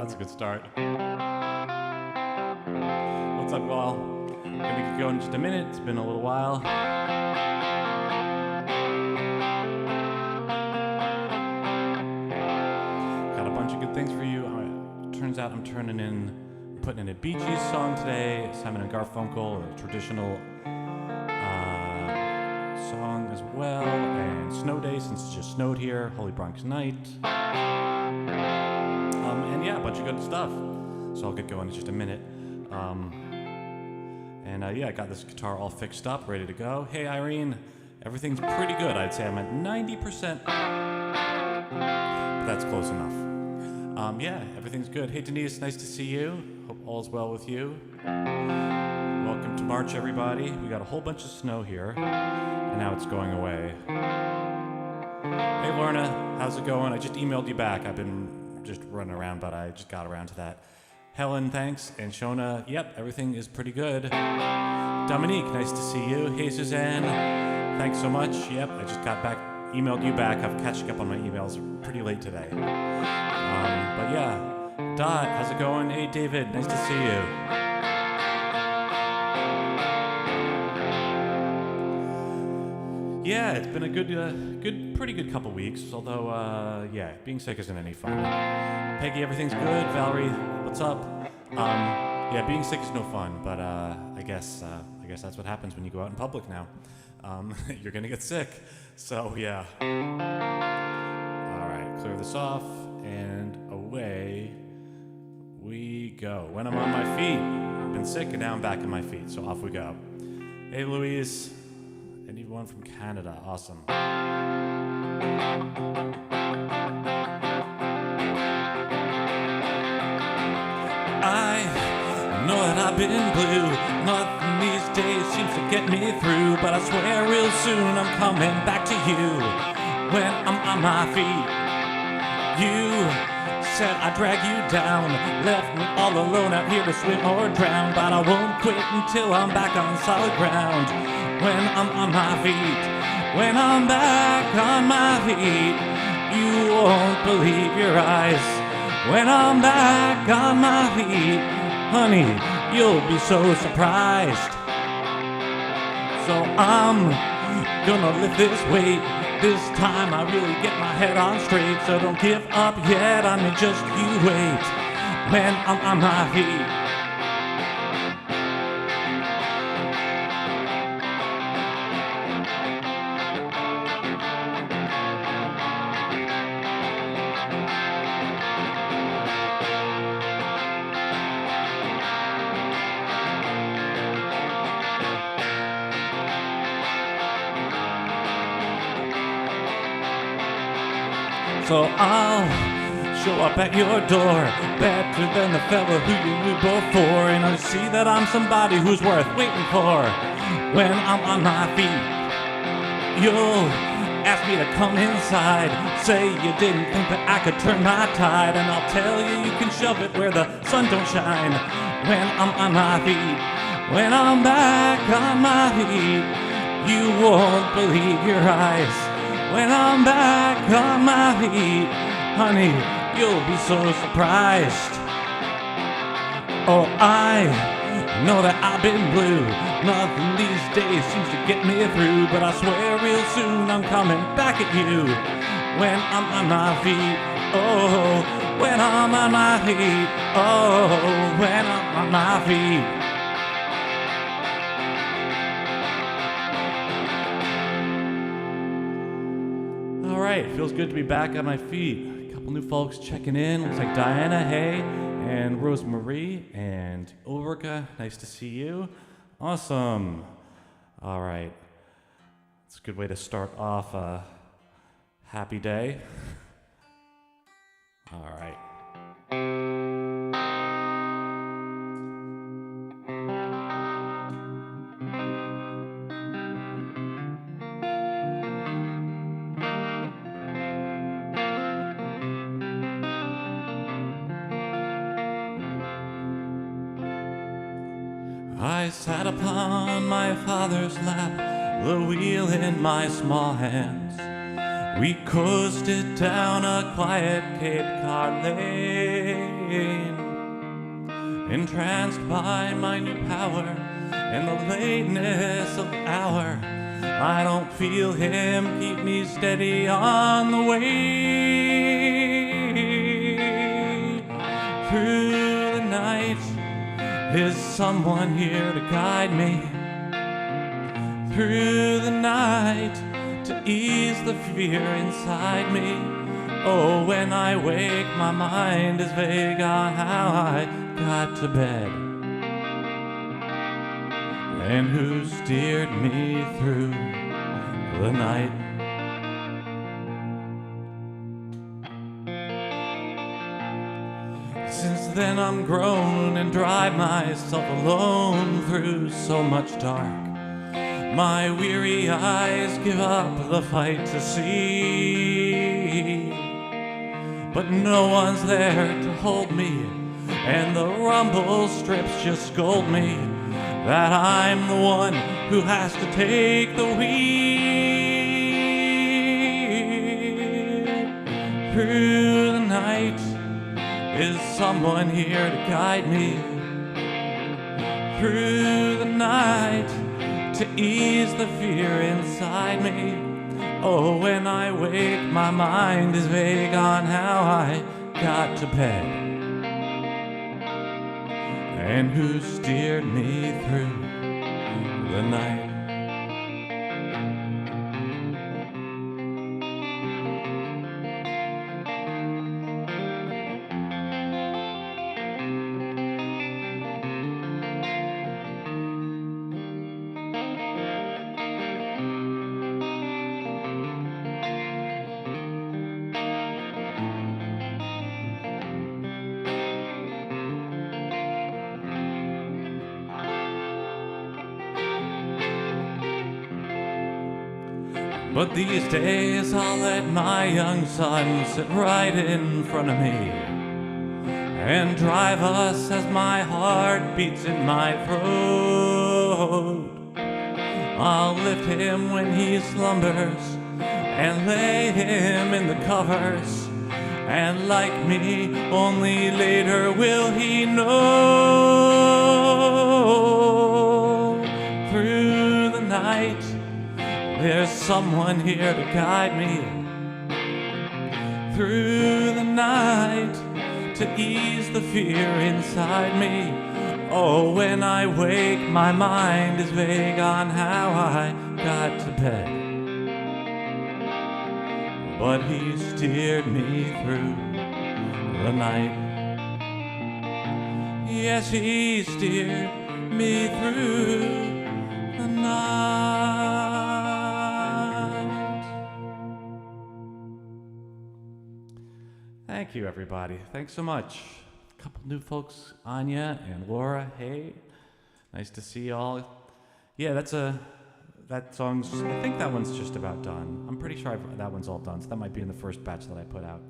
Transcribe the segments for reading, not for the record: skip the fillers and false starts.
That's a good start. What's up, y'all? Gonna get going in just a minute. It's been a little while. Got a bunch of good things for you. Turns out I'm putting in a Bee Gees song today, Simon and Garfunkel, a traditional song as well, and Snow Day since it just snowed here, Holy Bronx Night, and yeah, a bunch of good stuff. So I'll get going in just a minute. I got this guitar all fixed up, ready to go. Hey Irene, everything's pretty good. I'd say I'm at 90%, but that's close enough. Everything's good. Hey Denise, nice to see you. Hope all's well with you. Welcome to March, everybody. We got a whole bunch of snow here, and now it's going away. Hey Lorna, how's it going? I just emailed you back. I've been just running around, but I just got around to that. Helen, thanks. And Shona, yep, everything is pretty good. Dominique, nice to see you. Hey Suzanne, thanks so much. Yep, I just got back, emailed you back. I'm catching up on my emails pretty late today. Dot, how's it going? Hey David, nice to see you. Yeah, it's been a pretty good couple weeks, although, being sick isn't any fun. Peggy, everything's good. Valerie, what's up? Being sick is no fun, but I guess that's what happens when you go out in public now. You're gonna get sick, so yeah. All right, clear this off, and away we go. When I'm on my feet, I've been sick, and now I'm back on my feet, so off we go. Hey Louise. Anyone from Canada, awesome. I know that I've been blue. Nothing these days seems to get me through, but I swear real soon I'm coming back to you. When I'm on my feet, you said I'd drag you down, left me all alone out here to swim or drown, but I won't quit until I'm back on solid ground. When I'm on my feet, when I'm back on my feet, you won't believe your eyes. When I'm back on my feet, honey, you'll be so surprised. So I'm gonna lift this weight. This time I really get my head on straight. So don't give up yet on me, just you wait. When I'm on my feet. So I'll show up at your door, better than the fella who you knew before, and I'll see that I'm somebody who's worth waiting for. When I'm on my feet, you'll ask me to come inside, say you didn't think that I could turn my tide, and I'll tell you you can shove it where the sun don't shine. When I'm on my feet, when I'm back on my feet, you won't believe your eyes. When I'm back on my feet, honey, you'll be so surprised. Oh, I know that I've been blue. Nothing these days seems to get me through, but I swear real soon I'm coming back at you. When I'm on my feet, oh, when I'm on my feet, oh, when I'm on my feet. All right, feels good to be back on my feet. A couple new folks checking in. Looks like Diana, hey, and Rosemarie, and Ulrika, nice to see you. Awesome. All right. It's a good way to start off a happy day. All right. I sat upon my father's lap, the wheel in my small hands. We coasted down a quiet Cape Cod lane. entranced by my new power and the lateness of the hour. I don't feel him keep me steady on the way. Through the night, is someone here to guide me? Through the night, to ease the fear inside me. Oh, when I wake, my mind is vague on how I got to bed and who steered me through the night. Since then I'm grown and drive myself alone through so much dark. My weary eyes give up the fight to see, but no one's there to hold me, and the rumble strips just scold me that I'm the one who has to take the wheel. Through the night, is someone here to guide me? Through the night, to ease the fear inside me. Oh, when I wake, my mind is vague on how I got to bed and who steered me through the night. But these days I'll let my young son sit right in front of me and drive us as my heart beats in my throat. I'll lift him when he slumbers and lay him in the covers, and like me, only later will he know. Through the night, there's someone here to guide me. Through the night, to ease the fear inside me. Oh, when I wake, my mind is vague on how I got to bed, but he steered me through the night. Yes, he steered me through the night. Thank you, everybody. Thanks so much. A couple new folks, Anya and Laura. Hey, nice to see y'all. Yeah, that song's, I think that one's just about done. I'm pretty sure that one's all done, so that might be in the first batch that I put out.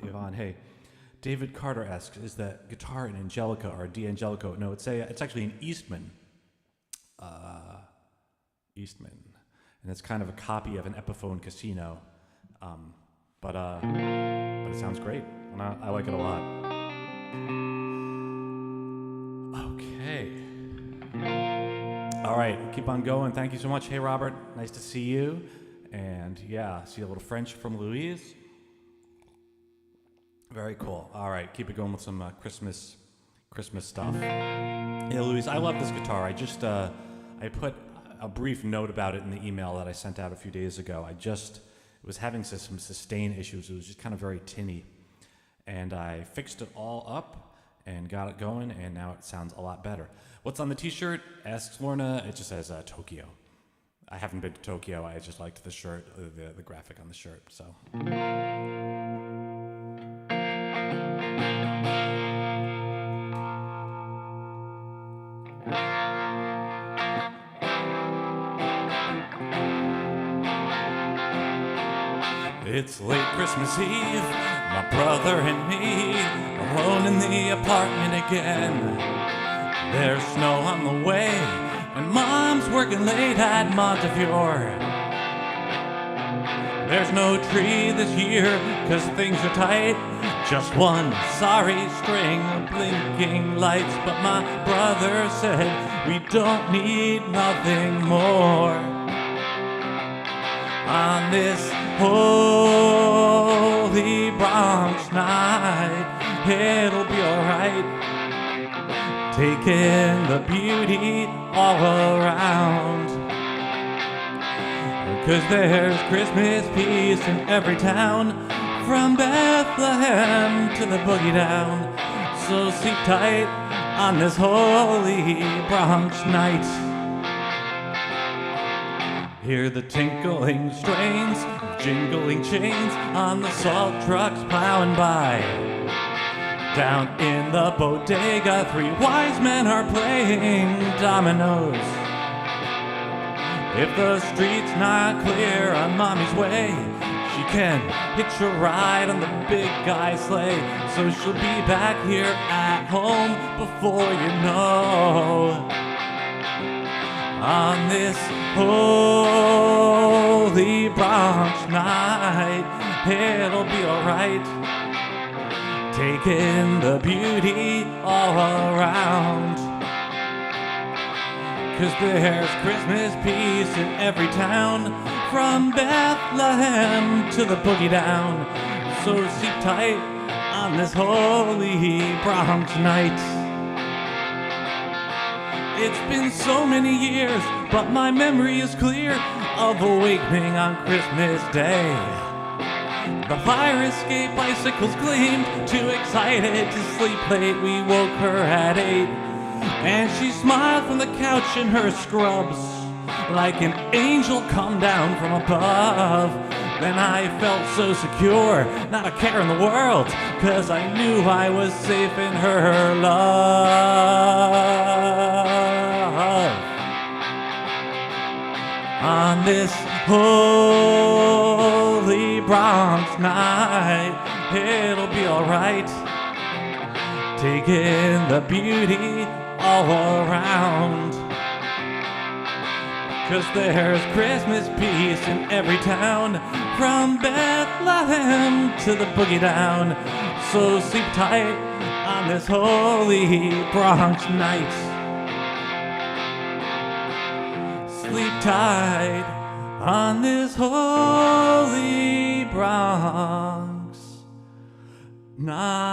Yvonne, hey. David Carter asks, is that guitar in Angelica or D'Angelico? No, it's actually an Eastman. Eastman. And it's kind of a copy of an Epiphone Casino. But it sounds great, and I like it a lot. Okay. All right, keep on going. Thank you so much. Hey, Robert, nice to see you. And yeah, see a little French from Louise. Very cool. All right, keep it going with some Christmas stuff. Yeah, Louise, I love this guitar. I just I put a brief note about it in the email that I sent out a few days ago. It was having some sustain issues. It was just kind of very tinny. And I fixed it all up and got it going, and now it sounds a lot better. What's on the t-shirt? Asks Lorna. It just says Tokyo. I haven't been to Tokyo. I just liked the shirt, the graphic on the shirt, so. It's late Christmas Eve, my brother and me, alone in the apartment again. There's snow on the way, and Mom's working late at Montefiore. There's no tree this year, 'cause things are tight. Just one sorry string of blinking lights. But my brother said we don't need nothing more. On this holy Bronx night, it'll be alright. Taking the beauty all around. 'Cause there's Christmas peace in every town, from Bethlehem to the boogie down. So sleep tight on this holy Bronx night. Hear the tinkling strains of jingling chains on the salt trucks plowing by. Down in the bodega, 3 wise men are playing dominoes. If the street's not clear on Mommy's way, she can hitch a ride on the big guy's sleigh. So she'll be back here at home before you know. On this holy Bronx night, it'll be alright. Taking the beauty all around. 'Cause there's Christmas peace in every town, from Bethlehem to the boogie down. So sleep tight on this holy Bronx night. It's been so many years, but my memory is clear of awakening on Christmas Day. The fire escape bicycles gleamed, too excited to sleep late. We woke her at 8, and she smiled from the couch in her scrubs, like an angel come down from above. Then I felt so secure, not a care in the world, 'cause I knew I was safe in her love. On this holy Bronx night, it'll be alright. Taking the beauty all around. 'Cause there's Christmas peace in every town, from Bethlehem to the boogie down. So sleep tight on this holy Bronx night. Sleep tight on this holy Bronx night.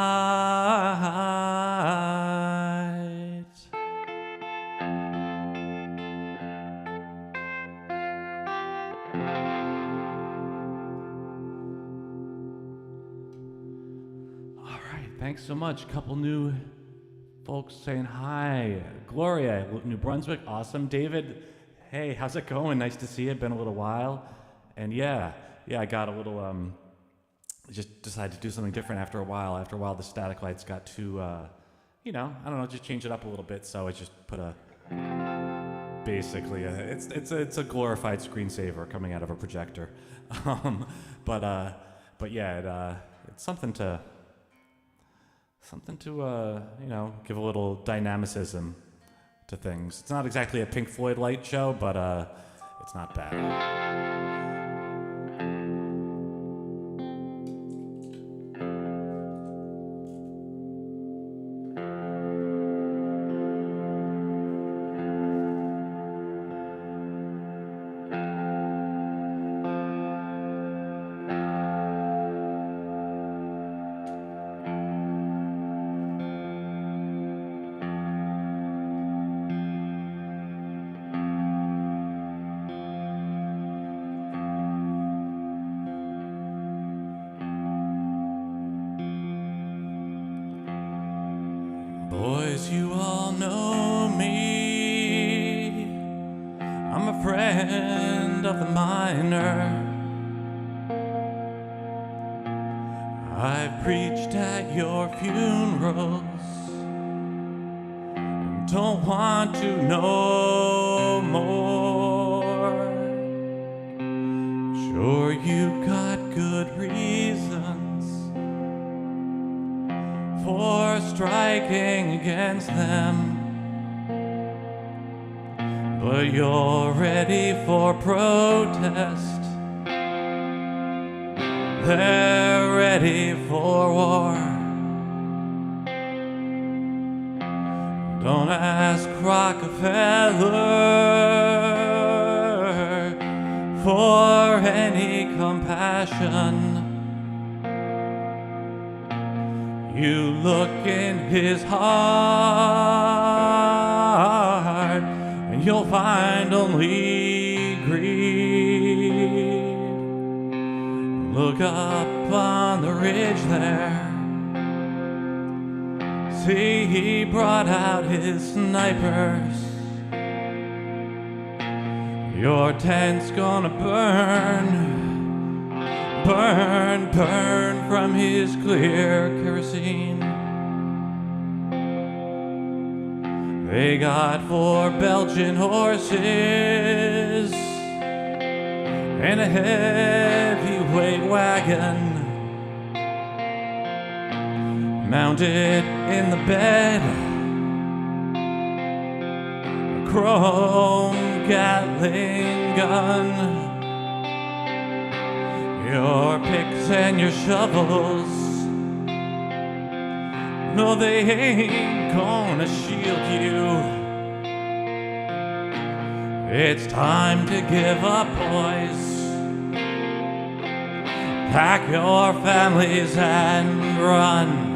All right, thanks so much. Couple new folks saying hi. Gloria, New Brunswick, awesome. David, hey, how's it going? Nice to see you. Been a little while. And yeah, I got a little, just decided to do something different after a while. After a while, the static lights got too, I don't know, just change it up a little bit. So I just put basically, it's a glorified screensaver coming out of a projector. But yeah, it's something to, give a little dynamicism to things. It's not exactly a Pink Floyd light show, but it's not bad. Boys, you all know me. I'm a friend of the minor. I've preached at your funerals and don't want to know more. Sure, you got good reasons for striking against them, but you're ready for protest they're ready for war. Don't ask Rockefeller for any compassion. You look in his heart, and you'll find only greed. Look up on the ridge there. See, he brought out his snipers. Your tent's gonna burn, burn, burn from his clear kerosene. They got 4 Belgian horses and a heavyweight wagon, mounted in the bed, a chrome Gatling gun. Your picks and your shovels, no, they ain't gonna shield you. It's time to give up, boys. Pack your families and run.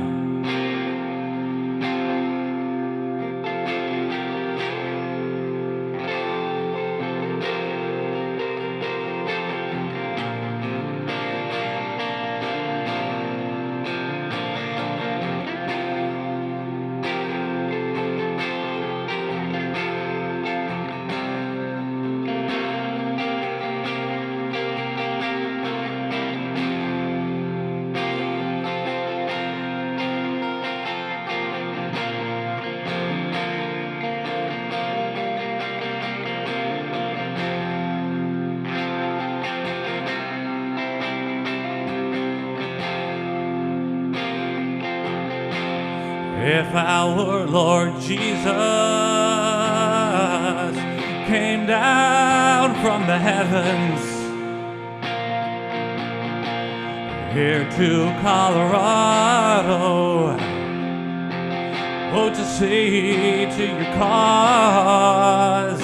If our Lord Jesus came down from the heavens here to Colorado, oh, to see to your cause,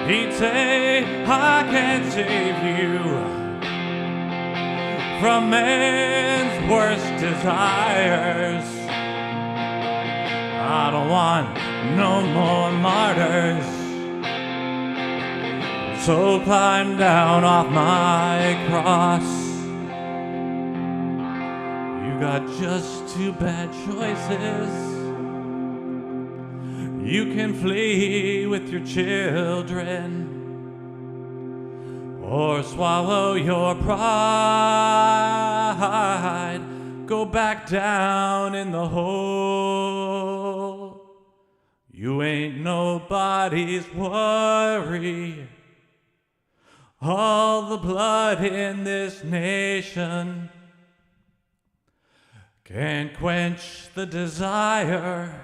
he'd say, I can't save you from man's worst desires. I don't want no more martyrs, so climb down off my cross. You got just 2 bad choices. You can flee with your children, or swallow your pride. Go back down in the hole. You ain't nobody's worry. All the blood in this nation can't quench the desire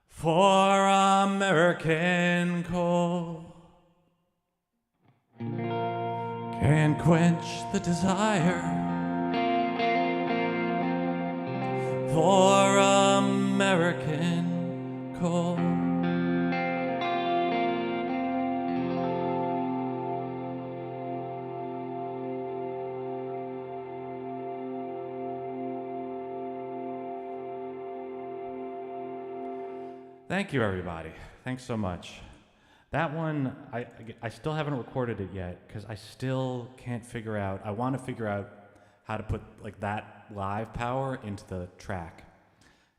for American coal. Can't quench the desire for American coal. Thank you, everybody. Thanks so much. That one, I still haven't recorded it yet because I still can't figure out, I want to figure out how to put like that live power into the track.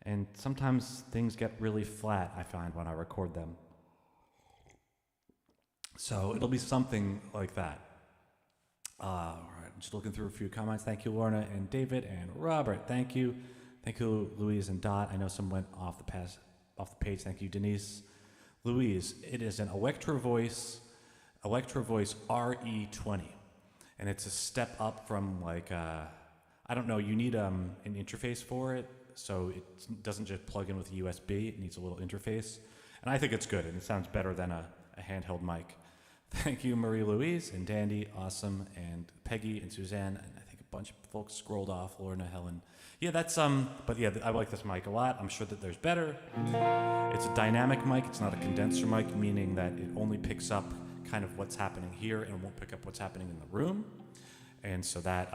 And sometimes things get really flat, I find, when I record them. So it'll be something like that. All right, just looking through a few comments. Thank you, Lorna and David and Robert. Thank you. Thank you, Louise and Dot. I know some went off the page. Thank you, Denise. Louise, it is an Electro Voice RE20. And it's a step up from like, I don't know, you need an interface for it. So it doesn't just plug in with a USB, it needs a little interface. And I think it's good, and it sounds better than a handheld mic. Thank you, Marie Louise and Dandy, awesome, and Peggy and Suzanne, and I think a bunch of folks scrolled off, Lorna, Helen. Yeah, that's, but yeah, I like this mic a lot. I'm sure that there's better. It's a dynamic mic, it's not a condenser mic, meaning that it only picks up kind of what's happening here and won't pick up what's happening in the room. And so that,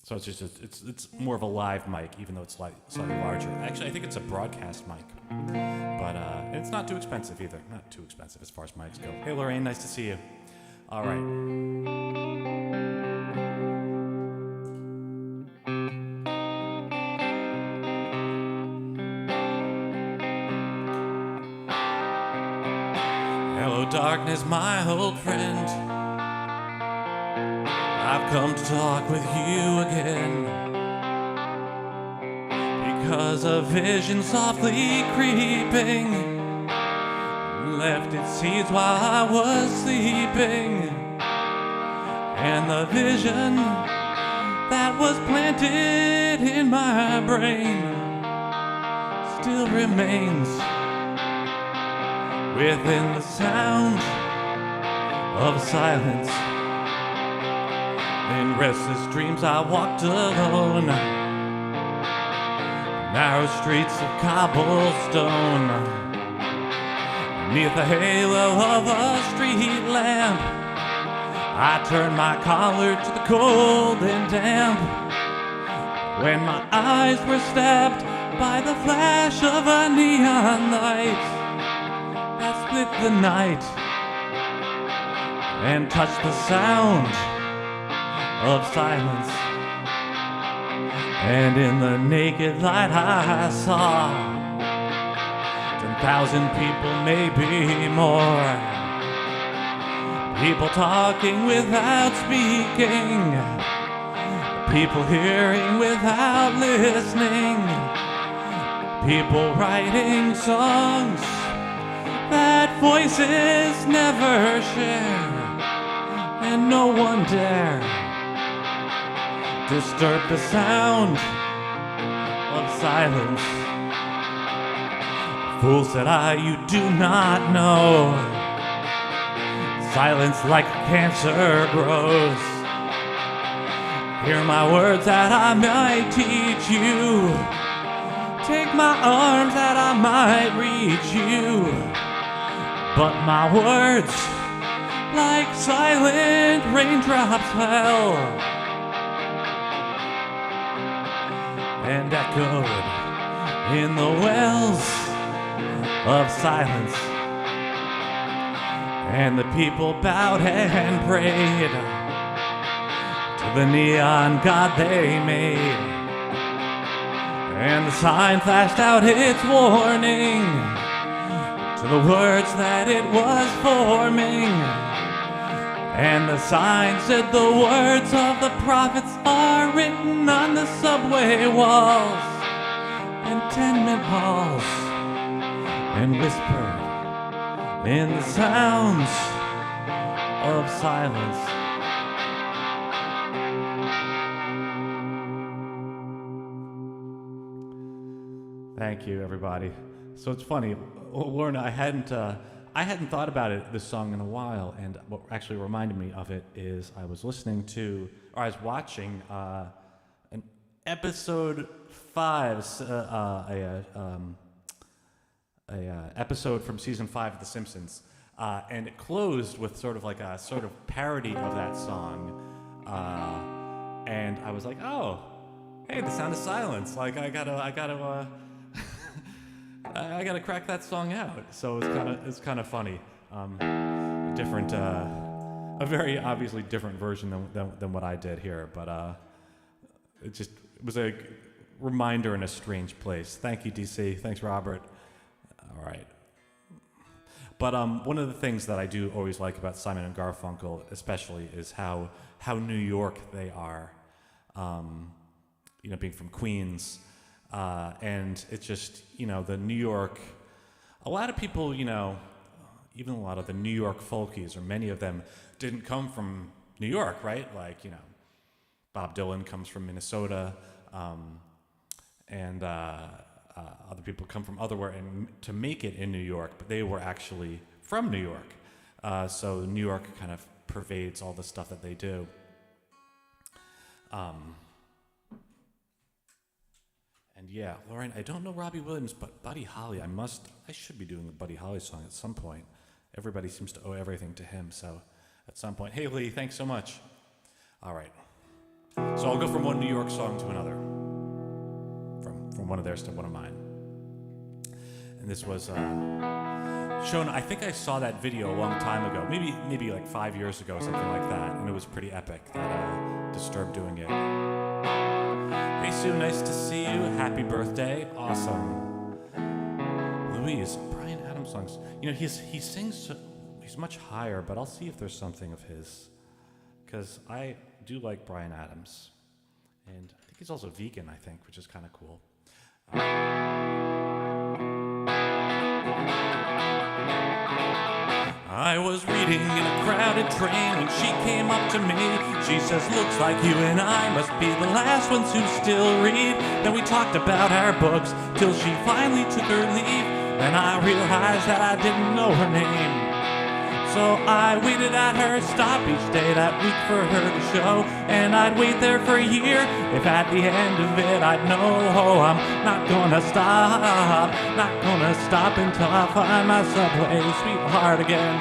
so it's just, it's more of a live mic, even though it's slightly larger. Actually, I think it's a broadcast mic. But it's not too expensive either. Not too expensive as far as mics go. Hey, Lorraine, nice to see you. All right. Hello, darkness, my old friend. I've come to talk with you again. Because a vision softly creeping left its seeds while I was sleeping, and the vision that was planted in my brain still remains within the sound of silence. In restless dreams I walked alone, narrow streets of cobblestone, neath the halo of a street lamp. I turned my collar to the cold and damp, when my eyes were stabbed by the flash of a neon light that split the night and touched the sound of silence. And in the naked light I saw 10,000 people, maybe more. People talking without speaking, people hearing without listening, people writing songs that voices never share, and no one dare disturb the sound of silence. Fool, said I, you do not know. Silence like cancer grows. Hear my words that I might teach you. Take my arms that I might reach you. But my words, like silent raindrops, fell and echoed in the wells of silence. And the people bowed and prayed to the neon god they made. And the sign flashed out its warning to the words that it was forming. And the sign said the words of the prophets are written on the subway walls and tenement halls, and whispered in the sounds of silence. Thank you, everybody. So it's funny, Lorna, I hadn't thought about this song in a while, and what actually reminded me of it is I was watching an episode 5, episode from season 5 of The Simpsons, and it closed with sort of like a sort of parody of that song, and I was like, oh, hey, The Sound of Silence. Like I gotta crack that song out. So it's kind of funny. Different, a very obviously different version than what I did here, but it was a reminder in a strange place. Thank you, DC. Thanks, Robert. All right. But one of the things that I do always like about Simon and Garfunkel, especially, is how New York they are. Being from Queens. And it's just, the New York, a lot of people, even a lot of the New York folkies, or many of them, didn't come from New York, right? Like, Bob Dylan comes from Minnesota, and other people come from otherwhere and to make it in New York, but they were actually from New York. So New York kind of pervades all the stuff that they do. And yeah, Lauren, I don't know Robbie Williams, but Buddy Holly, I should be doing a Buddy Holly song at some point. Everybody seems to owe everything to him, so at some point. Hey Lee, thanks so much. All right. So I'll go from one New York song to another. From one of theirs to one of mine. And this was shown, I think I saw that video a long time ago, maybe like 5 years ago, something like that, and it was pretty epic, that Disturbed doing it. Hey Sue, nice to see you, happy birthday, awesome. Louise, Bryan Adams songs, you know, he sings, he's much higher, but I'll see if there's something of his, because I do like Bryan Adams, and I think he's also vegan, I think, which is kind of cool. I was reading in a crowded train when she came up to me. She says, looks like you and I must be the last ones who still read. Then we talked about our books till she finally took her leave. Then I realized that I didn't know her name. So I waited at her stop each day that week for her to show. And I'd wait there for a year if at the end of it I'd know. Oh, I'm not gonna stop, not gonna stop until I find my subway sweetheart again.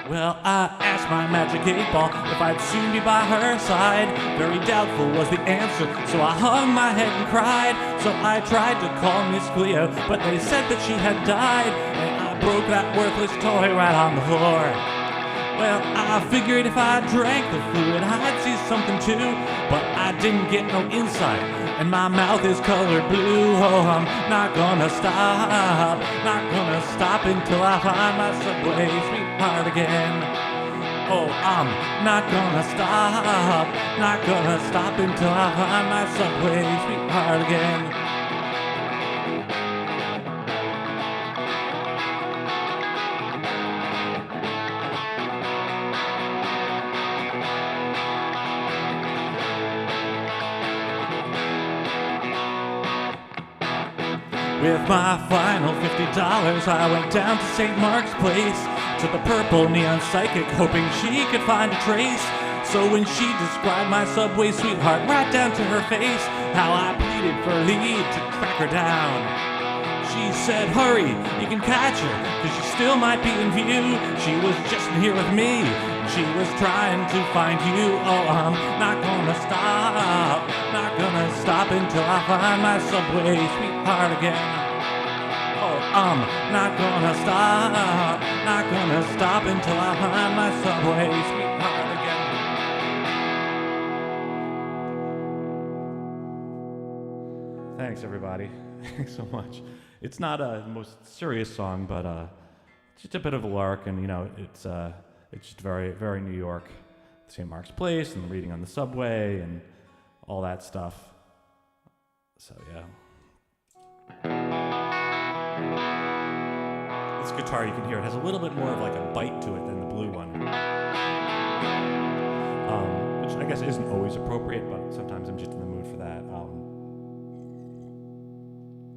Well, I asked my magic 8-ball if I'd soon be by her side. Very doubtful was the answer, so I hung my head and cried. So I tried to call Miss Cleo, but they said that she had died. And I broke that worthless toy right on the floor. Well, I figured if I drank the fluid, I'd see something too. But I didn't get no insight, and my mouth is colored blue. Oh, I'm not gonna stop, not gonna stop until I find my subway sweetheart again. Oh, I'm not gonna stop, not gonna stop until I find my subway sweetheart again. With my final $50, I went down to St. Mark's Place to the purple neon psychic, hoping she could find a trace. So when she described my subway sweetheart right down to her face, how I pleaded for a lead to track her down. She said, hurry, you can catch her, cause she still might be in view. She was just in here with me, she was trying to find you. Oh, I'm not gonna stop, not gonna stop until I find my subway sweetheart again. Oh, I'm not gonna stop, not gonna stop until I find my subway sweetheart again. Thanks, everybody. Thanks so much. It's not the most serious song, but it's just a bit of a lark, and you know, it's just very, very New York. St. Mark's Place and reading on the subway and all that stuff. So yeah. This guitar, you can hear it has a little bit more of like a bite to it than the blue one, which I guess isn't always appropriate, but sometimes I'm just in the mood for that.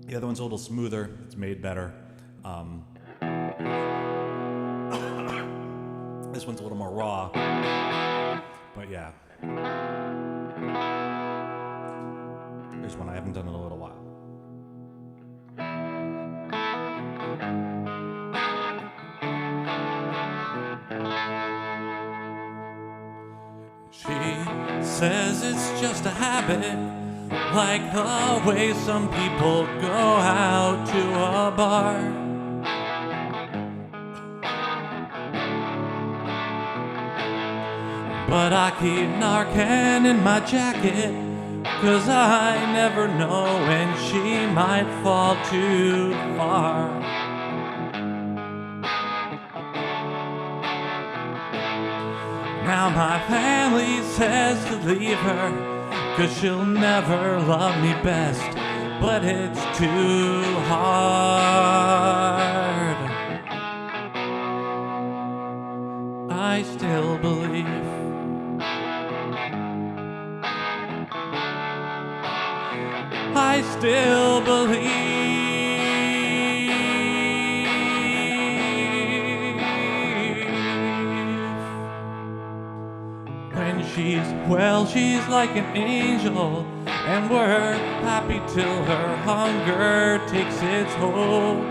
The other one's a little smoother. It's made better. This one's a little more raw, but yeah. Here's one I haven't done in a little while. She says it's just a habit, like the way some people go out to a bar. But I keep Narcan in my jacket, 'cause I never know when she might fall too far. Now my family says to leave her, 'cause she'll never love me best, but it's too hard. I still believe. I still believe. Well, she's like an angel, and we're happy till her hunger takes its hold.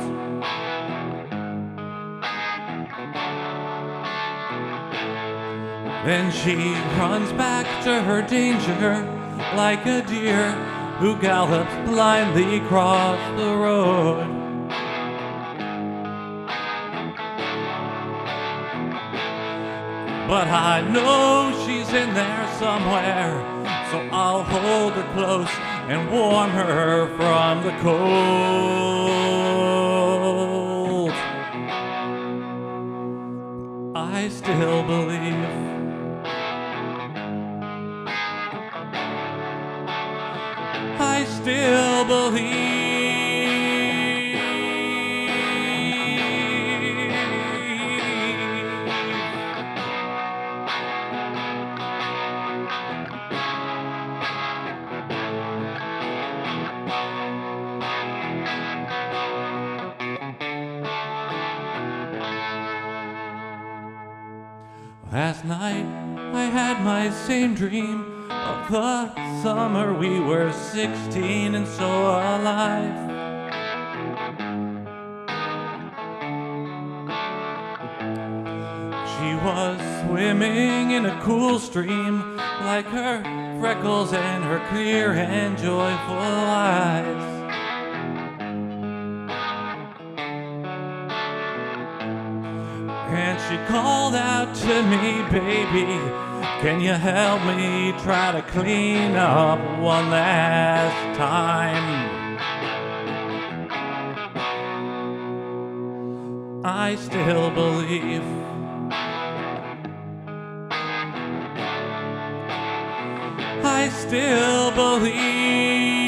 Then she runs back to her danger like a deer who gallops blindly across the road. But I know she's in there somewhere, so I'll hold her close and warm her from the cold. I still believe. I still believe. Last night I had my same dream of the summer we were 16 and so alive. She was swimming in a cool stream like her freckles and her clear and joyful eyes. And she called out to me, baby, can you help me try to clean up one last time? I still believe. I still believe.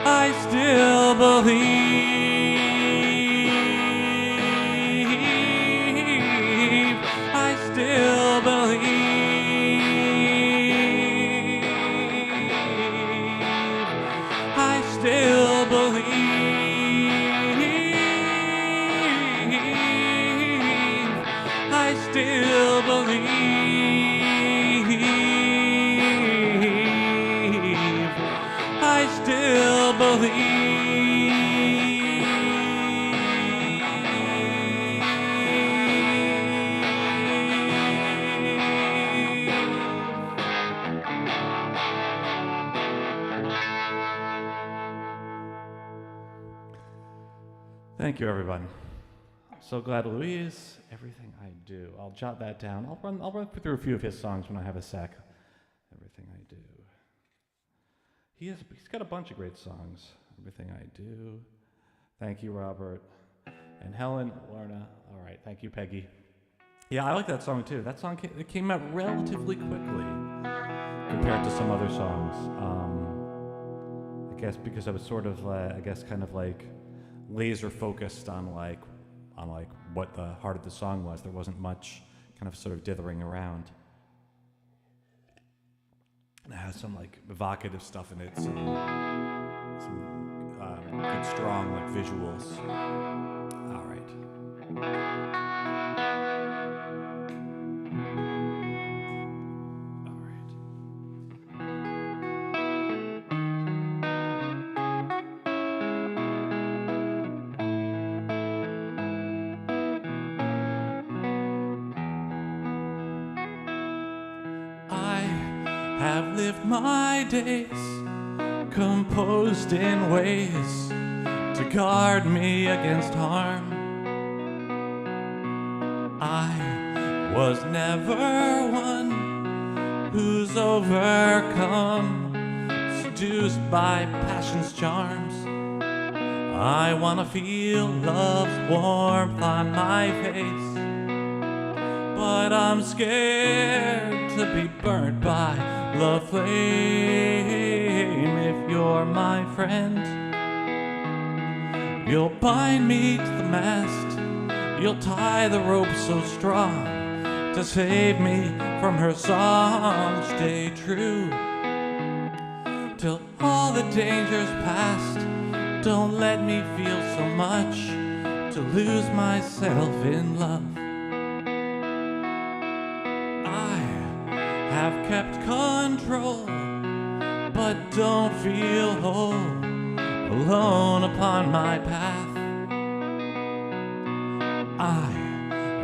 I still believe. Still believe. I still believe. I still believe. I still believe. Thank you, everyone. So glad Louise, everything I do. I'll jot that down. I'll run through a few of his songs when I have a sec. Everything I do. He's got a bunch of great songs. Everything I do. Thank you, Robert. And Helen, Lorna. All right, thank you, Peggy. Yeah, I like that song too. That song came out relatively quickly compared to some other songs. I guess because I was sort of, kind of like laser focused on what the heart of the song was. There wasn't much kind of sort of dithering around. And it has some like evocative stuff in it, some good strong like visuals. All right. Have lived my days composed in ways to guard me against harm. I was never one who's overcome, seduced by passion's charms. I wanna feel love's warmth on my face, but I'm scared to be burnt by love flame. If you're my friend, you'll bind me to the mast. You'll tie the rope so strong to save me from her song. Stay true till all the danger's past. Don't let me feel so much to lose myself in love. I have kept control, but don't feel whole alone upon my path. I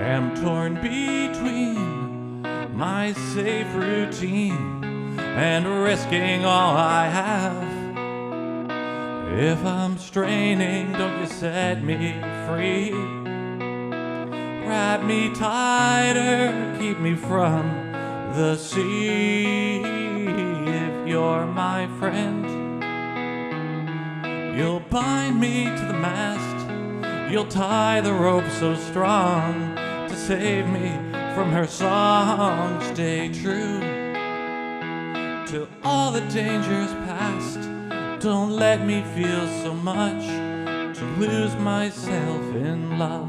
am torn between my safe routine and risking all I have. If I'm straining, don't you set me free. Wrap me tighter, keep me from the sea. If you're my friend, you'll bind me to the mast. You'll tie the rope so strong to save me from her song. Stay true till all the danger's past. Don't let me feel so much to lose myself in love.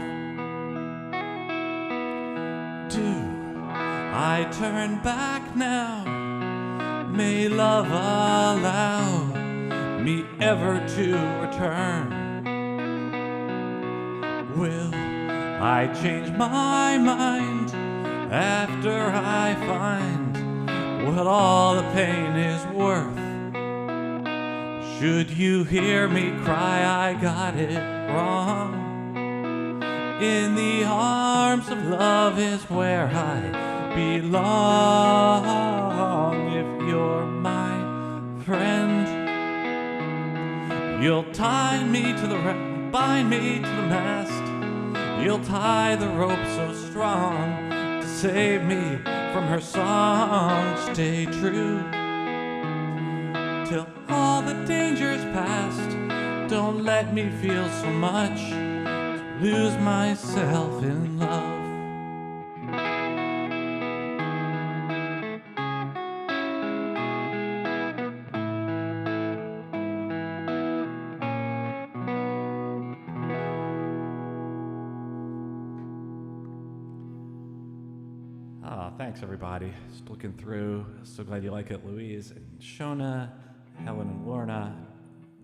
Do I turn back now? May love allow me ever to return. Will I change my mind after I find what all the pain is worth? Should you hear me cry I got it wrong? In the arms of love is where I belong. If you're my friend, you'll tie me to the bind me to the mast. You'll tie the rope so strong to save me from her song. Stay true till all the danger's past. Don't let me feel so much to lose myself in love. Thanks everybody. Just looking through. So glad you like it, Louise and Shona, Helen and Lorna,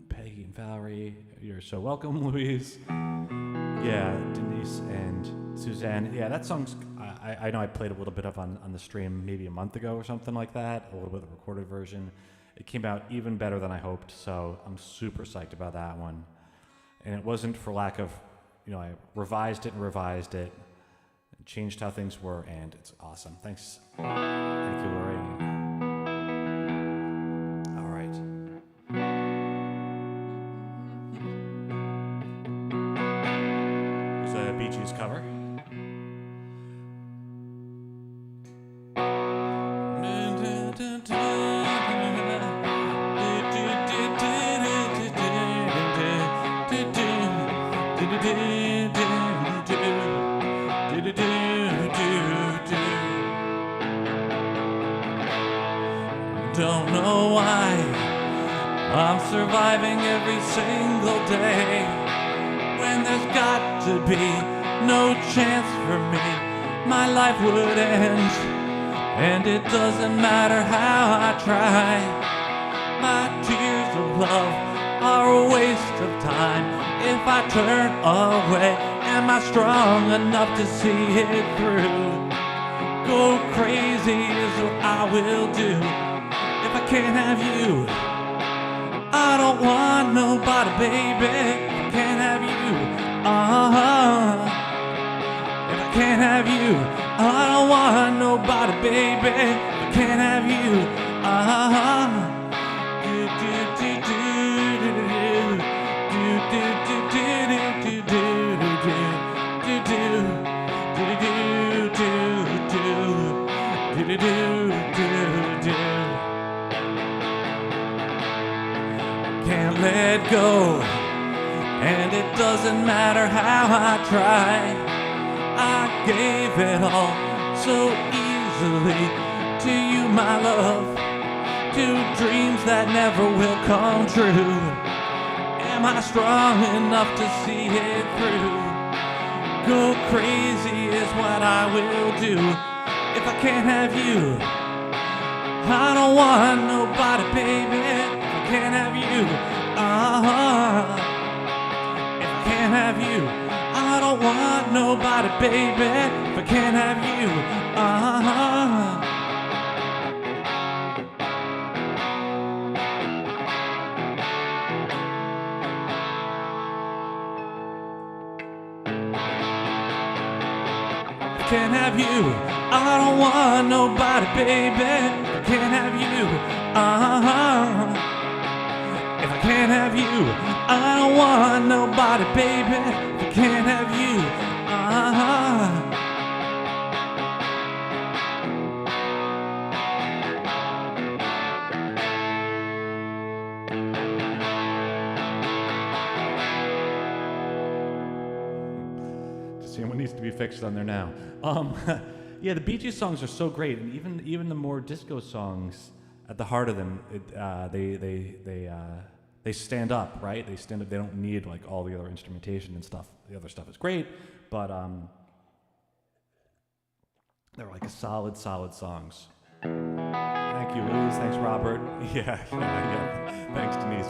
Peggy and Valerie. You're so welcome, Louise. Yeah, Denise and Suzanne. Yeah, that song's, I know I played a little bit of on the stream maybe a month ago or something like that, a little bit of the recorded version. It came out even better than I hoped, so I'm super psyched about that one. And it wasn't for lack of, I revised it, changed how things were, and it's awesome. Thanks. Thank you, Lorraine. All right. There's a Bee Gees cover. Don't know why I'm surviving every single day when there's got to be no chance for me. My life would end, and it doesn't matter how I try. My tears of love are a waste of time. If I turn away, am I strong enough to see it through? Go crazy is what I will do. If I can't have you, I don't want nobody, baby. If I can't have you, if I can't have you, I don't want nobody, baby. If I can't have you, can't let go, and it doesn't matter how I try. I gave it all so easily to you, my love, to dreams that never will come true. Am I strong enough to see it through? Go crazy is what I will do. If I can't have you, I don't want nobody, baby. If I can't have you, if I can't have you, I don't want nobody, baby. If I can't have you, I don't want nobody, baby. If I can't have you, if I can't have you, I don't want nobody, baby. If I can't have you, See what needs to be fixed on there now. Yeah, the Bee Gees songs are so great, and even the more disco songs, at the heart of them, they stand up, right? They stand up. They don't need like all the other instrumentation and stuff. The other stuff is great, but they're like solid songs. Thank you, Liz. Thanks, Robert. Yeah. Thanks, Denise.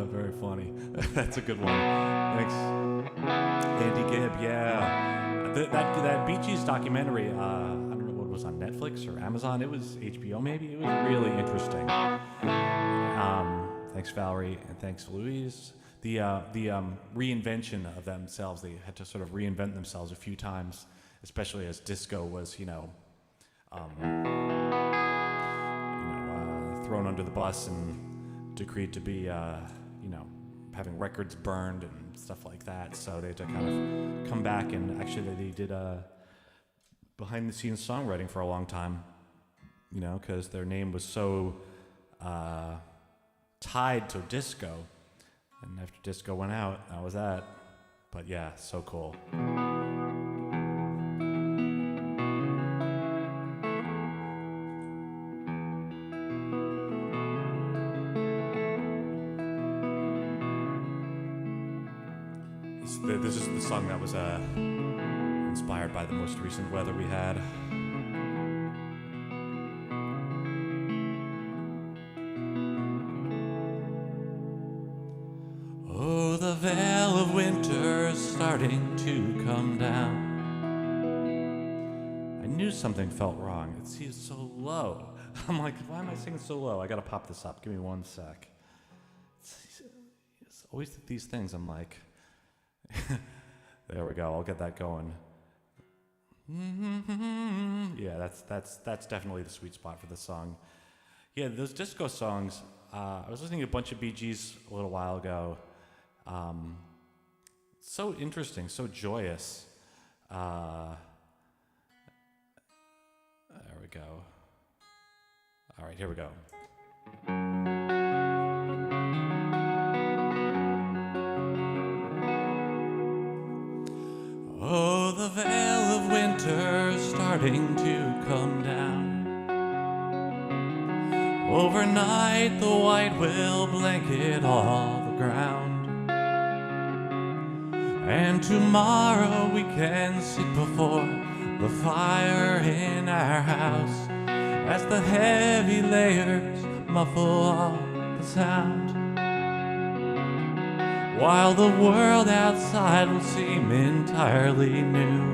Very funny. That's a good one. Thanks, Andy Gibb. Yeah. That Bee Gees documentary, I don't know what it was on Netflix or Amazon. It was HBO maybe. It was really interesting. Thanks Valerie and thanks Louise. The reinvention of themselves. They had to sort of reinvent themselves a few times, especially as disco was, thrown under the bus and decreed to be, having records burned and stuff like that. So they had to kind of come back, and actually they did behind-the-scenes songwriting for a long time, because their name was so tied to disco. And after disco went out, that was that. But yeah, so cool. This is the song that was inspired by the most recent weather we had. Oh, the veil of winter is starting to come down. I knew something felt wrong. It seems so low. I'm like, why am I singing so low? I gotta pop this up. Give me one sec. It's always these things. I'm like, there we go. I'll get that going. Yeah, that's definitely the sweet spot for this song. Yeah, those disco songs. I was listening to a bunch of Bee Gees a little while ago. So interesting, so joyous. There we go. All right, here we go. Oh, the veil of winter starting to come down. Overnight the white will blanket all the ground, and tomorrow we can sit before the fire in our house as the heavy layers muffle all the sound, while the world outside will seem entirely new.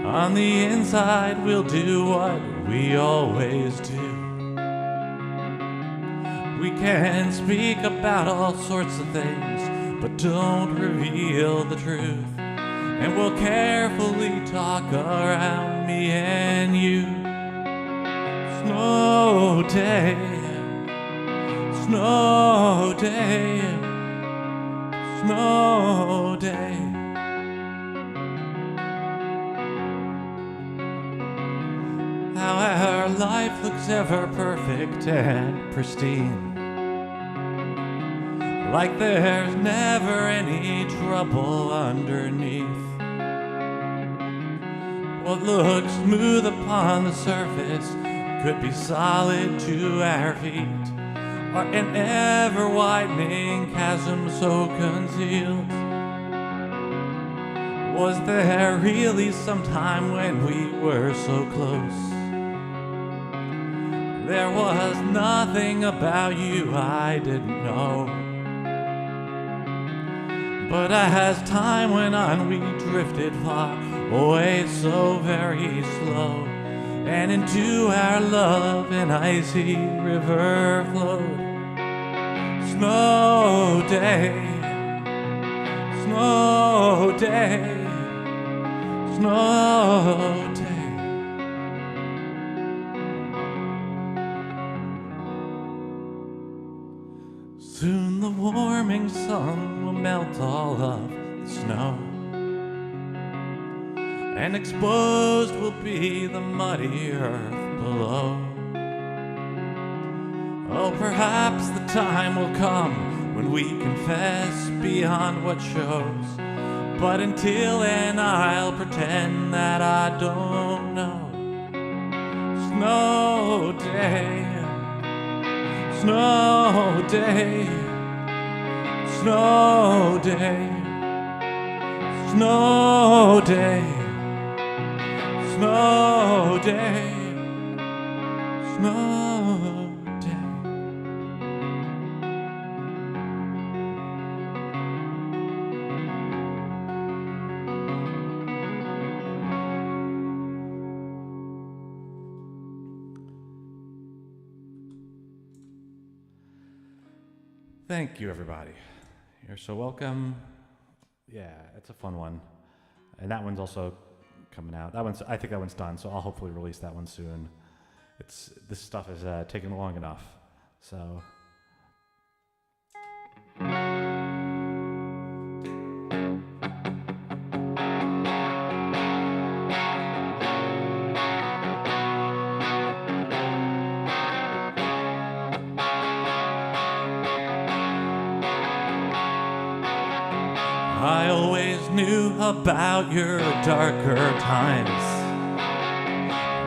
On the inside we'll do what we always do. We can speak about all sorts of things, but don't reveal the truth. And we'll carefully talk around me and you. Snow day, snow day, snow day. How our life looks ever perfect and pristine, like there's never any trouble underneath. What looks smooth upon the surface could be solid to our feet, or an ever-widening chasm so concealed. Was there really some time when we were so close? There was nothing about you I didn't know. But as time went on, we drifted far away, so very slow, and into our love an icy river flowed. Snow day, snow day, snow day. Soon the warming sun will melt all of the snow, and exposed will be the muddy earth below. Oh, perhaps the time will come when we confess beyond what shows. But until then, I'll pretend that I don't know. Snow day, snow day, snow day, snow day, snow day, snow. Thank you, everybody. You're so welcome. Yeah, it's a fun one. And that one's also coming out. I think that one's done, so I'll hopefully release that one soon. This stuff is taking long enough, so. I always knew about your darker times,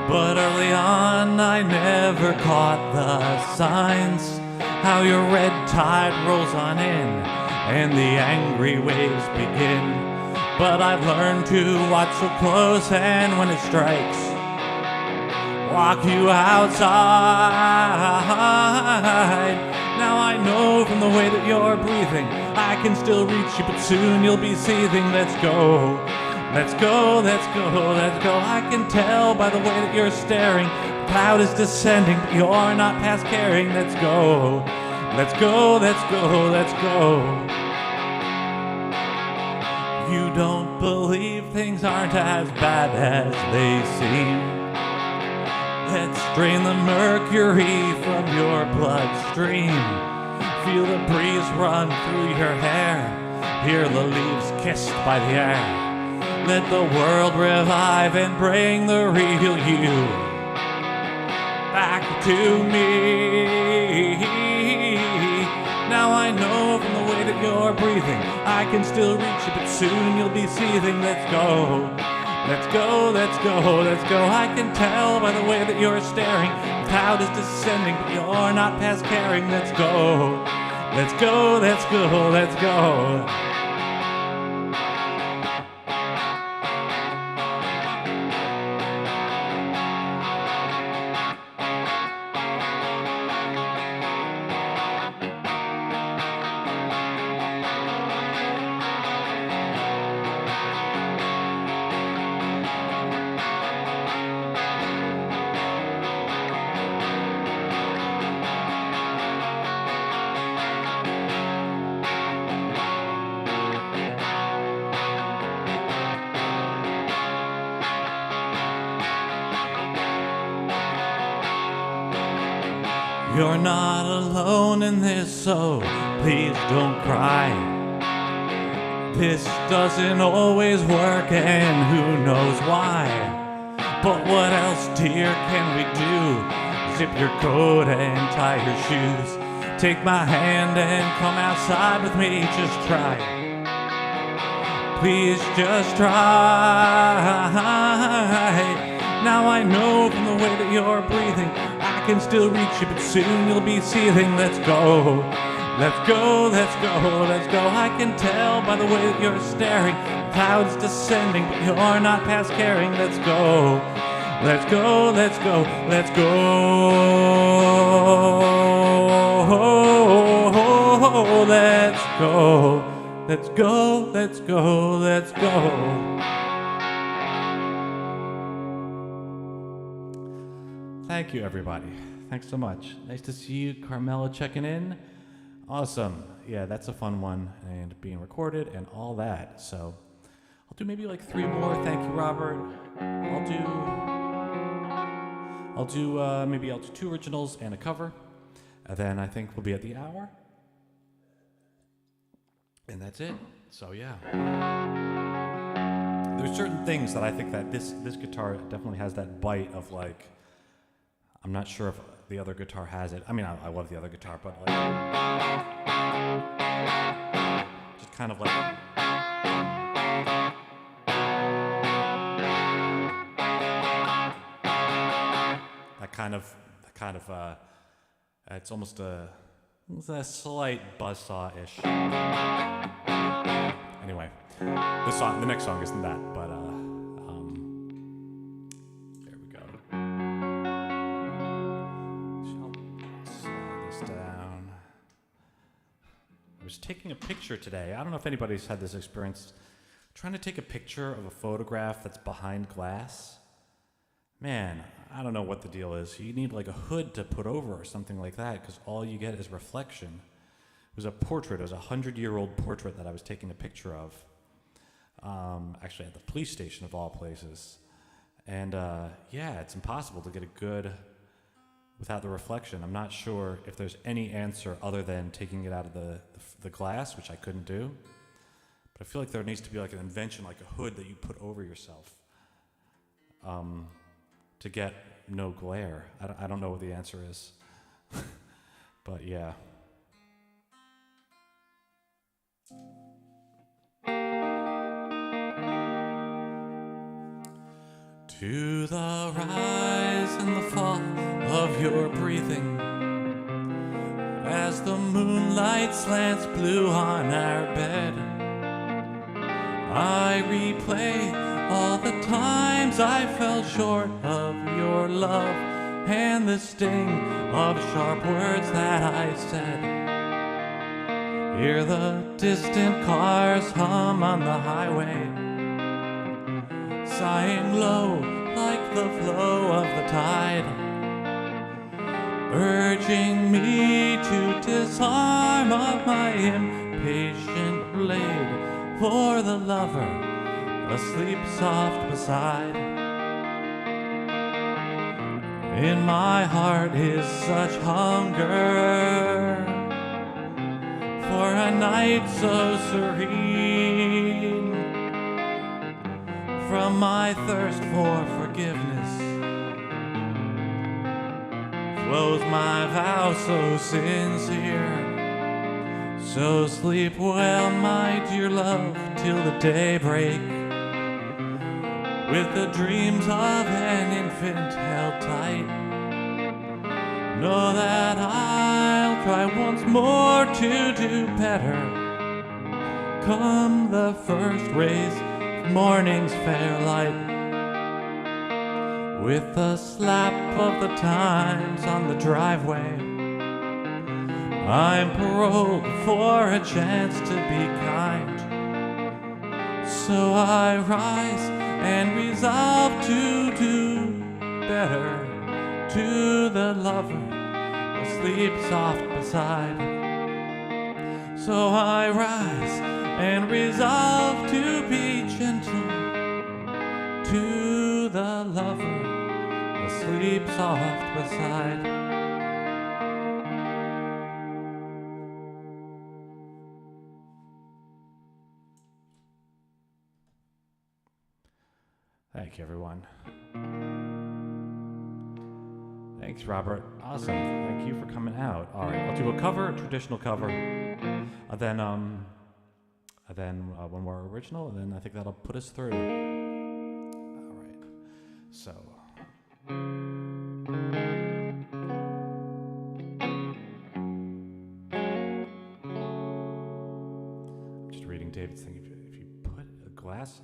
but early on I never caught the signs. How your red tide rolls on in and the angry waves begin. But I've learned to watch so close, and when it strikes, walk you outside. Now I know from the way that you're breathing, I can still reach you, but soon you'll be seething. Let's go, let's go, let's go, let's go. I can tell by the way that you're staring. The cloud is descending, but you're not past caring. Let's go, let's go, let's go, let's go. You don't believe things aren't as bad as they seem. Let's drain the mercury from your bloodstream. Feel the breeze run through your hair. Hear the leaves kissed by the air. Let the world revive and bring the real you back to me. Now I know from the way that you're breathing, I can still reach you, but soon you'll be seething. Let's go. Let's go, let's go, let's go. I can tell by the way that you're staring. The cloud is descending, but you're not past caring. Let's go, let's go, let's go, let's go. You're not alone in this, so please don't cry. This doesn't always work, and who knows why. But what else, dear, can we do? Zip your coat and tie your shoes. Take my hand and come outside with me. Just try. Please just try. Now I know from the way that you're breathing, I can still reach you, but soon you'll be seething. Let's go, let's go, let's go, let's go. I can tell by the way that you're staring. The clouds descending, but you're not past caring. Let's go, let's go, let's go, let's go. Let's go, let's go, let's go, let's go. Thank you, everybody. Thanks so much. Nice to see you, Carmela, checking in. Awesome. Yeah, that's a fun one, and being recorded and all that. So I'll do maybe like 3 more. Thank you, Robert. Maybe I'll do 2 originals and a cover. And then I think we'll be at the hour. And that's it. So yeah. There's certain things that I think that this guitar definitely has that bite of like, I'm not sure if the other guitar has it. I mean, I love the other guitar, but like, just kind of like, that kind of, it's almost it's a slight buzzsaw-ish. Anyway, the next song isn't that, but there we go. Shall slide this down. I was taking a picture today. I don't know if anybody's had this experience. Trying to take a picture of a photograph that's behind glass. Man, I don't know what the deal is. You need like a hood to put over or something like that because all you get is reflection. It was a portrait. It was a 100-year-old portrait that I was taking a picture of. Actually at the police station of all places. And yeah, it's impossible to get a good without the reflection. I'm not sure if there's any answer other than taking it out of the glass, which I couldn't do. But I feel like there needs to be like an invention, like a hood that you put over yourself. To get no glare. I don't know what the answer is. But yeah. To the rise and the fall of your breathing, as the moonlight slants blue on our bed, I replay all the times I fell short of your love and the sting of sharp words that I said. Hear the distant cars hum on the highway, sighing low like the flow of the tide, urging me to disarm of my impatient blade for the lover asleep soft beside. In my heart is such hunger for a night so serene. From my thirst for forgiveness flows my vow so sincere. So sleep well, my dear love, till the daybreak, with the dreams of an infant held tight. Know that I'll try once more to do better, come the first rays of morning's fair light. With the slap of the times on the driveway, I'm paroled for a chance to be kind. So I rise and resolve to do better to the lover asleep soft beside. So I rise and resolve to be gentle to the lover asleep soft beside. Thank you, everyone. Thanks, Robert. Awesome. Thank you for coming out. All right, I'll do a cover, a traditional cover, then one more original, and then I think that'll put us through. All right. So. I'm just reading David's thing. If you put a glass.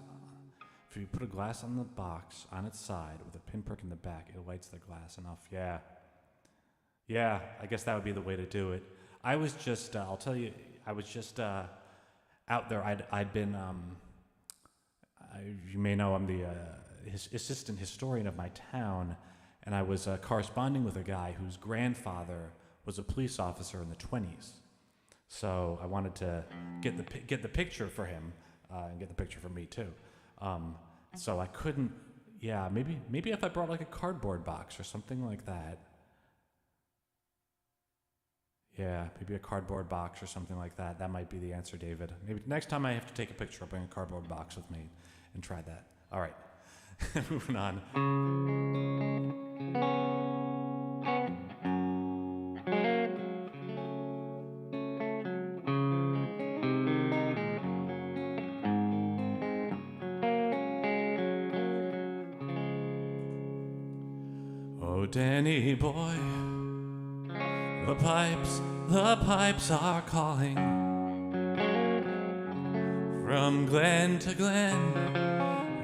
If you put a glass on the box on its side with a pinprick in the back, it lights the glass enough. Yeah. Yeah, I guess that would be the way to do it. I was just, I'll tell you, I was just out there. I'd been, you may know I'm the assistant historian of my town, and I was corresponding with a guy whose grandfather was a police officer in the 1920s. So I wanted to get the picture for him and get the picture for me too. So I couldn't. Yeah, maybe if I brought like a cardboard box or something like that. Yeah, maybe a cardboard box or something like that. That might be the answer, David. Maybe next time I have to take a picture, I'll bring a cardboard box with me and try that. All right, moving on. Oh, Danny boy, the pipes are calling from glen to glen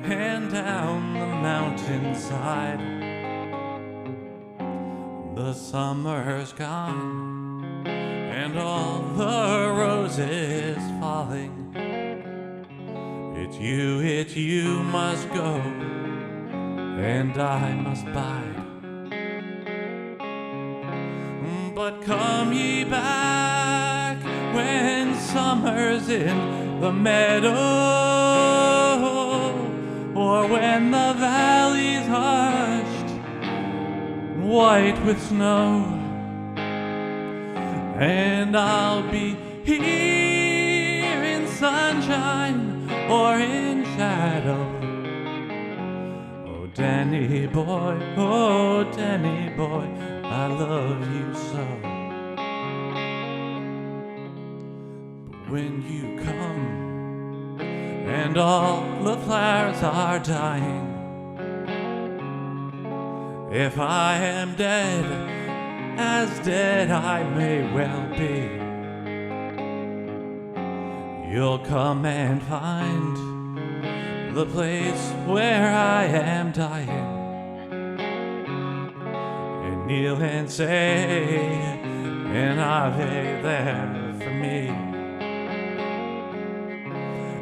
and down the mountainside. The summer's gone and all the roses falling. It's you must go and I must bide. But come ye back when summer's in the meadow, or when the valley's hushed, white with snow, and I'll be here in sunshine or in shadow. Oh, Danny boy, I love you so. But when you come and all the flowers are dying, if I am dead, as dead I may well be, you'll come and find the place where I am dying, kneel and say an Ave there for me,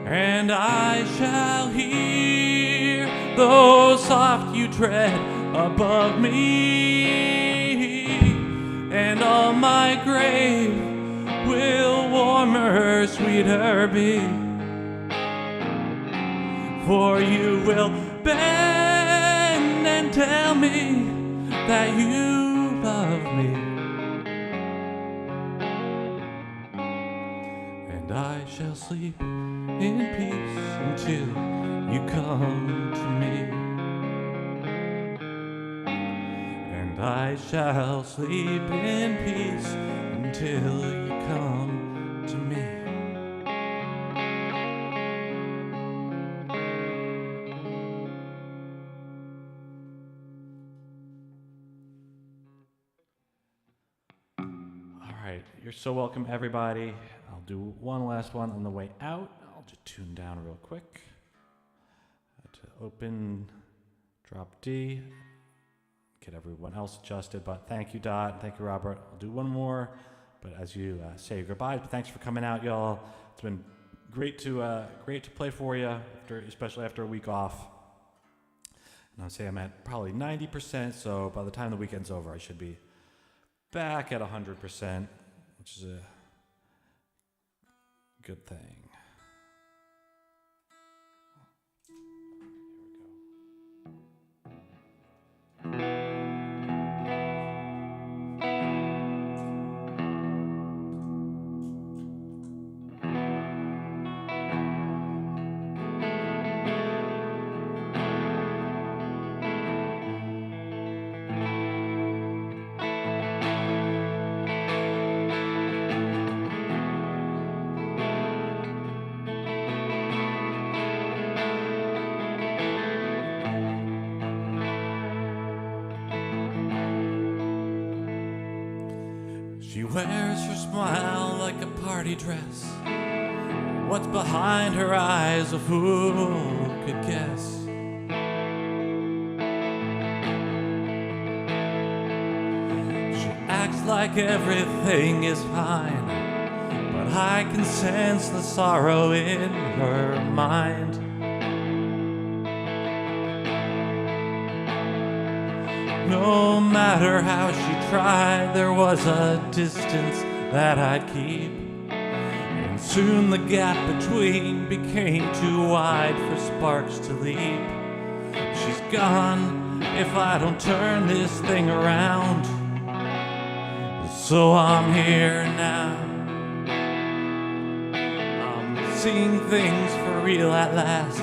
and I shall hear though soft you tread above me, and all my grave will warmer, sweeter be, for you will bend and tell me that you love me, and I shall sleep in peace until you come to me, and I shall sleep in peace until you come to me. You're so welcome, everybody. I'll do one last one on the way out. I'll just tune down real quick. To open, drop D, get everyone else adjusted. But thank you, Dot. Thank you, Robert. I'll do one more. But as you say goodbye, but thanks for coming out, y'all. It's been great to play for you, especially after a week off. And I'll say I'm at probably 90%. So by the time the weekend's over, I should be back at 100%. Which is a good thing. Here we go. She wears her smile like a party dress. What's behind her eyes, a fool could guess. She acts like everything is fine, but I can sense the sorrow in her mind. No matter how she tried, there was a distance that I'd keep. And And soon the gap between became too wide for sparks to leap. She's gone if I don't turn this thing around. So I'm here now. I'm seeing things for real at last.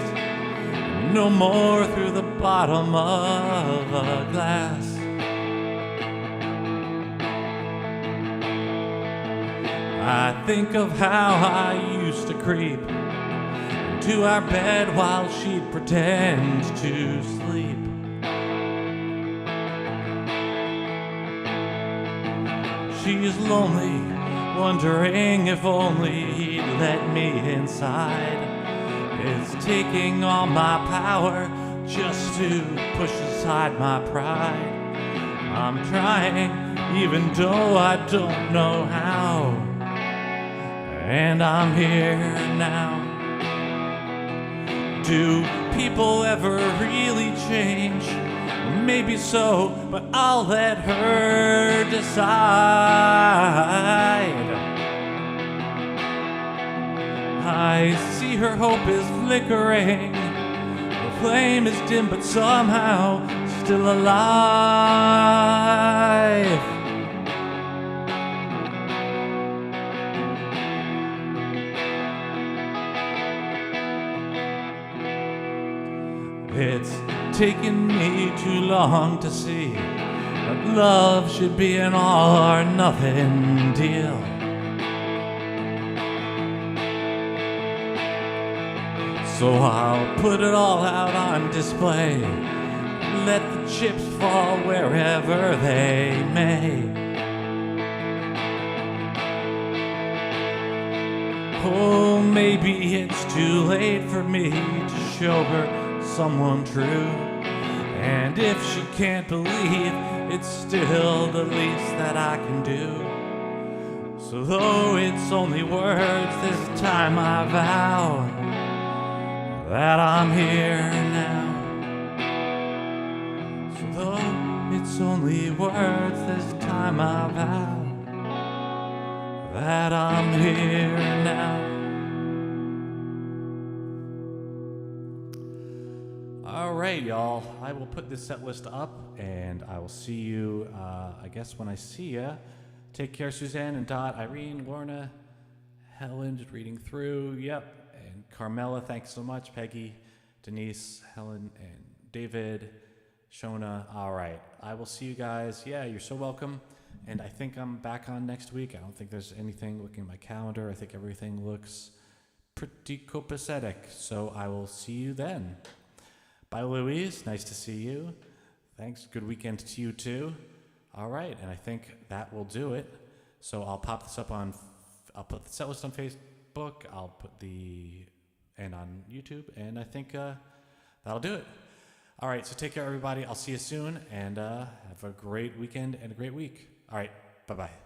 No more through the bottom of a glass. I think of how I used to creep into our bed while she'd pretend to sleep. She's lonely, wondering if only he'd let me inside. It's taking all my power just to push aside my pride. I'm trying, even though I don't know how. And I'm here now. Do people ever really change? Maybe so, but I'll let her decide. I see her hope is flickering. The flame is dim, but somehow still alive. It's taken me too long to see that love should be an all or nothing deal. So I'll put it all out on display. Let the chips fall wherever they may. Oh, maybe it's too late for me to show her someone true. And if she can't believe, it's still the least that I can do. So though it's only words, this time I vow that I'm here now. So though it's only words, this time I vow that I'm here now. All right, y'all. I will put this set list up, and I will see you, I guess, when I see ya. Take care, Suzanne and Dot, Irene, Lorna, Helen, just reading through. Yep. And Carmela, thanks so much. Peggy, Denise, Helen, and David, Shona. All right. I will see you guys. Yeah, you're so welcome. And I think I'm back on next week. I don't think there's anything looking at my calendar. I think everything looks pretty copacetic. So I will see you then. Bye, Louise. Nice to see you. Thanks. Good weekend to you, too. All right. And I think that will do it. So I'll pop this up on, I'll put the set list on Facebook. I'll put and on YouTube. And I think that'll do it. All right. So take care, everybody. I'll see you soon. And have a great weekend and a great week. All right. Bye-bye.